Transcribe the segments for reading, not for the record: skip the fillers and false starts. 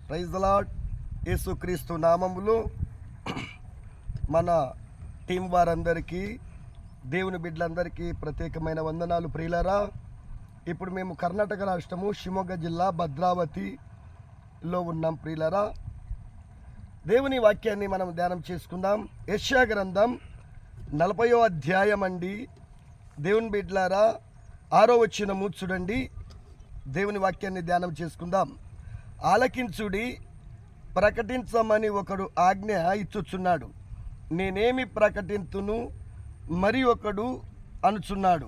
Praise the lord. యేసుక్రీస్తు నామములో మన టీం వారందరికీ, దేవుని బిడ్డలందరికీ ప్రత్యేకమైన వందనాలు. ప్రియులారా, ఇప్పుడు మేము కర్ణాటక రాష్ట్రము షిమోగ జిల్లా భద్రావతిలో ఉన్నాం. ప్రియులారా, దేవుని వాక్యాన్ని మనం ధ్యానం చేసుకుందాం. యెషయా గ్రంథం 40వ అధ్యాయం అండి. దేవుని బిడ్డలారా, 6వ వచనము చూడండి. దేవుని వాక్యాన్ని ధ్యానం చేసుకుందాం. ఆలకించుడి, ప్రకటించమని ఒకడు ఆజ్ఞ ఇచ్చుచున్నాడు. నేనేమి ప్రకటింతును మరి ఒకడు అనుచున్నాడు.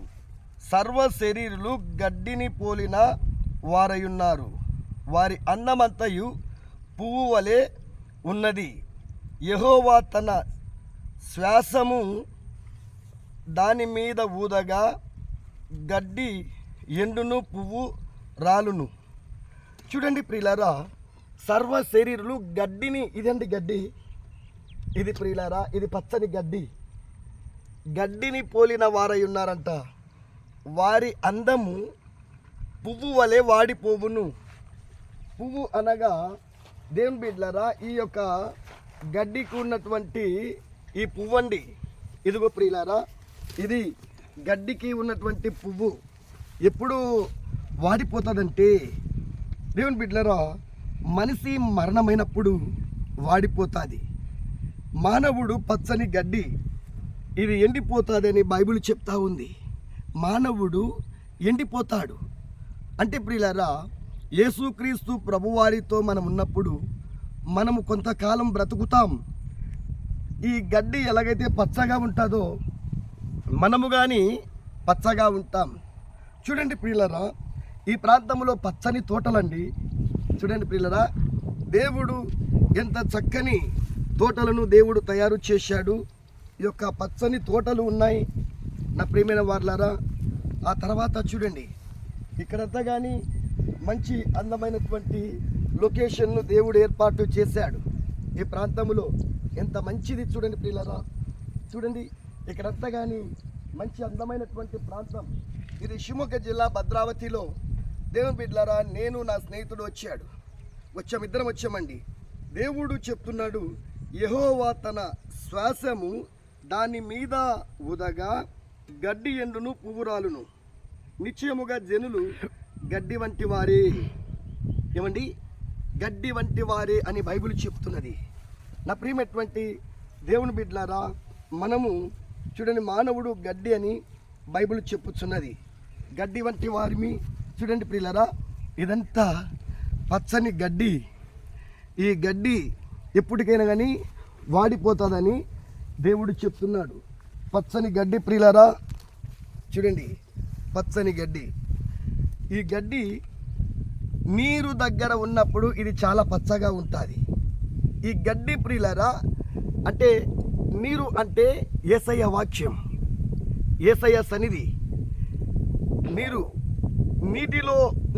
సర్వ శరీరులు గడ్డిని పోలిన వారయున్నారు. వారి అన్నమంతయు పువ్వు వలె ఉన్నది. యెహోవా తన శ్వాసము దాని మీద ఊదగా గడ్డి ఎండును, పువ్వు రాలును. చూడండి ప్రియులారా, సర్వ శరీరులు గడ్డిని, ఇదండి గడ్డి, ఇది ప్రియులారా, ఇది పచ్చని గడ్డి, గడ్డిని పోలిన వారై ఉన్నారంట. వారి అందము పువ్వు వలె వాడిపోవును. పువ్వు అనగా దేవుని బిడ్డలారా, ఈ యొక్క గడ్డికి ఉన్నటువంటి ఈ పువ్వు అండి. ఇదిగో ప్రియులారా, ఇది గడ్డికి ఉన్నటువంటి పువ్వు ఎప్పుడు వాడిపోతుందంటే, దేవుని బిడ్డలారా, మనిషి మరణమైనప్పుడు వాడిపోతుంది. మానవుడు పచ్చని గడ్డి, ఇది ఎండిపోతుందని బైబిల్ చెప్తా ఉంది. మానవుడు ఎండిపోతాడు అంటే ప్రియులారా, యేసుక్రీస్తు ప్రభువారితో మనం ఉన్నప్పుడు మనము కొంతకాలం బ్రతుకుతాం. ఈ గడ్డి ఎలాగైతే పచ్చగా ఉంటుందో మనము కానీ పచ్చగా ఉంటాం. చూడండి ప్రియులారా, ఈ ప్రాంతంలో పచ్చని తోటలండి. చూడండి ప్రియులారా, దేవుడు ఎంత చక్కని తోటలను దేవుడు తయారు చేశాడు. ఈ యొక్క పచ్చని తోటలు ఉన్నాయి నా ప్రియమైన వారులారా. ఆ తర్వాత చూడండి, ఇక్కడంతా కానీ మంచి అందమైనటువంటి లొకేషన్ను దేవుడు ఏర్పాటు చేశాడు. ఈ ప్రాంతంలో ఎంత మంచిది చూడండి ప్రియులారా. చూడండి, ఇక్కడంతా కానీ మంచి అందమైనటువంటి ప్రాంతం. ఇది షిమోగ జిల్లా భద్రావతిలో. దేవుని బిడ్డలారా, నేను నా స్నేహితుడు ఇద్దరం వచ్చామండి. దేవుడు చెప్తున్నాడు, యెహోవా తన శ్వాసము దాని మీద ఊదగా గడ్డి ఎండును, పువ్వు రాలును. నిశ్చయముగా జనులు గడ్డి వంటి వారే. ఏమండి, గడ్డి వంటి వారే అని బైబిల్ చెప్తున్నది. నా ప్రియమైనటువంటి దేవుని బిడ్డలారా, మనము చూడండి, మానవుడు గడ్డి అని బైబిల్ చెప్పుచున్నది. గడ్డి వంటి వారిని చూడండి ప్రియులారా, ఇదంతా పచ్చని గడ్డి. ఈ గడ్డి ఎప్పటికైనా కానీ వాడిపోతుందని దేవుడు చెప్తున్నాడు. పచ్చని గడ్డి ప్రియులారా, చూడండి, పచ్చని గడ్డి. ఈ గడ్డి నీరు దగ్గర ఉన్నప్పుడు ఇది చాలా పచ్చగా ఉంటుంది. ఈ గడ్డి ప్రియులారా, అంటే నీరు అంటే యేసయ్య వాక్యం, యేసయ్య సన్నిధి.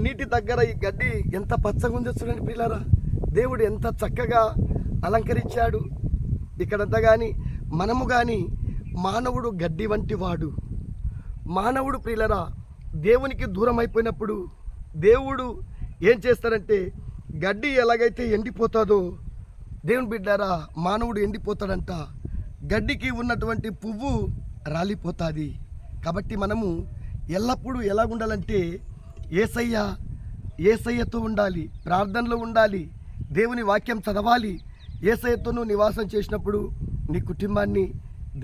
నీటి దగ్గర ఈ గడ్డి ఎంత పచ్చగా ఉందో చూడండి ప్రియులారా. దేవుడు ఎంత చక్కగా అలంకరించాడు. ఇక్కడంతా కానీ మనము కానీ మానవుడు గడ్డి వంటి వాడు. మానవుడు ప్రియులారా, దేవునికి దూరం అయిపోయినప్పుడు దేవుడు ఏం చేస్తాడంటే, గడ్డి ఎలాగైతే ఎండిపోతుందో దేవుని బిడ్డారా, మానవుడు ఎండిపోతాడంట. గడ్డికి ఉన్నటువంటి పువ్వు రాలిపోతుంది. కాబట్టి మనము ఎల్లప్పుడూ ఎలాగుండాలంటే యేసయ్యతో ఉండాలి, ప్రార్థనలో ఉండాలి, దేవుని వాక్యం చదవాలి. యేసయ్యతో నువ్వు నివాసం చేసినప్పుడు నీ కుటుంబాన్ని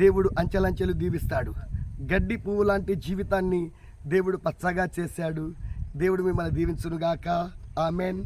దేవుడు అంచెలంచెలు దీవిస్తాడు. గడ్డి పువ్వు లాంటి జీవితాన్ని దేవుడు పచ్చగా చేశాడు. దేవుడు మిమ్మల్ని దీవించునుగాక. ఆమెన్.